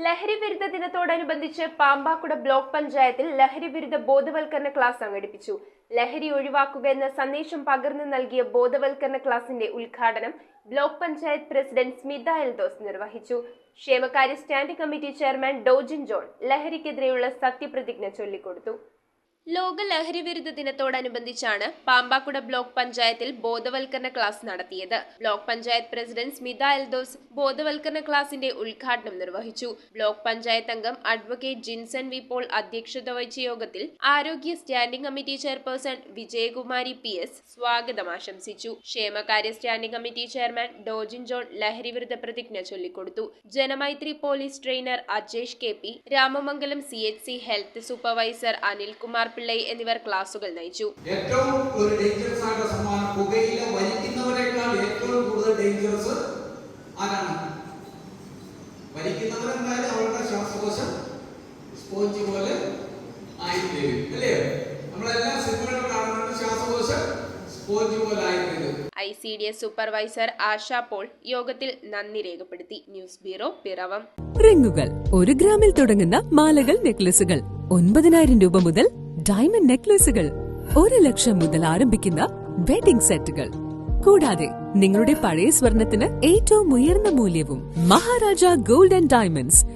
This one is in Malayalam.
ലഹരി വിരുദ്ധ ദിനത്തോടനുബന്ധിച്ച് പാമ്പാക്കുട ബ്ലോക്ക് പഞ്ചായത്തിൽ ലഹരി വിരുദ്ധ ബോധവൽക്കരണ ക്ലാസ് സംഘടിപ്പിച്ചു. ലഹരി ഒഴിവാക്കുക എന്ന സന്ദേശം പകർന്നു നൽകിയ ബോധവൽക്കരണ ക്ലാസിന്റെ ഉദ്ഘാടനം ബ്ലോക്ക് പഞ്ചായത്ത് പ്രസിഡന്റ് സ്മിത എൽദോസ് നിർവഹിച്ചു. ക്ഷേമകാര്യ standing committee chairman Dojin John ലഹരിക്കെതിരെയുള്ള സത്യപ്രതിജ്ഞ ചൊല്ലിക്കൊടുത്തു. ലോക ലഹരി വിരുദ്ധ ദിനത്തോടനുബന്ധിച്ചാണ് പാമ്പാക്കുട ബ്ലോക്ക് പഞ്ചായത്തിൽ ബോധവൽക്കരണ ക്ലാസ് നടത്തിയത്. ബ്ലോക്ക് പഞ്ചായത്ത് പ്രസിഡന്റ് സ്മിത എൽദോസ് ബോധവൽക്കരണ ക്ലാസിന്റെ ഉദ്ഘാടനം നിർവഹിച്ചു. ബ്ലോക്ക് പഞ്ചായത്ത് അംഗം അഡ്വക്കേറ്റ് ജിൻസൺ വി പോൾ അധ്യക്ഷത വഹിച്ച യോഗത്തിൽ ആരോഗ്യ standing committee chairperson Vijayakumari PS സ്വാഗതം ആശംസിച്ചു. ക്ഷേമകാര്യ standing committee chairman Dojin John ലഹരി വിരുദ്ധ പ്രതിജ്ഞ ചൊല്ലിക്കൊടുത്തു. Janamaithri police trainer Ajesh KP, Ramamangalam CHC health supervisor Anilkumar Pillai എന്നിവർ ക്ലാസുകൾ നയിച്ചു. ഏറ്റവും ഒരു ഡേഞ്ചറസ് ആയിട്ടുള്ള സമ്മാനം പുകയില വലിക്കുന്നവരെക്കാൾ ഏറ്റവും കൂടുതൽ ഡേഞ്ചറസ് ആരാണ്? വലിക്കുന്നവരെന്തായാലും അവരുടെ ശ്വാസകോശം സ്പോഞ്ച് പോലെ ആയിത്തീരും, അല്ലേ? നമ്മളെല്ലാം സിനിമകൾ കാണുന്നുണ്ട്, ശ്വാസകോശം സ്പോഞ്ച് പോലെ ആയിത്തീരും. ICDS സൂപ്പർവൈസർ ആശ പോൾ യോഗത്തിൽ നന്ദി രേഖപ്പെടുത്തി. News bureau, Piravom. റിങ്ങുകൾ 1 ഗ്രാമിൽ തുടങ്ങുന്ന മാലകൾ, നെക്ലസുകൾ 9,000 രൂപ മുതൽ ഡയമണ്ട് നെക്ലസുകൾ 1 ലക്ഷം മുതൽ ആരംഭിക്കുന്ന വെഡിംഗ് സെറ്റുകൾ, കൂടാതെ നിങ്ങളുടെ പഴയ സ്വർണത്തിന് ഏറ്റവും ഉയർന്ന മൂല്യവും. Maharaja gold and diamonds,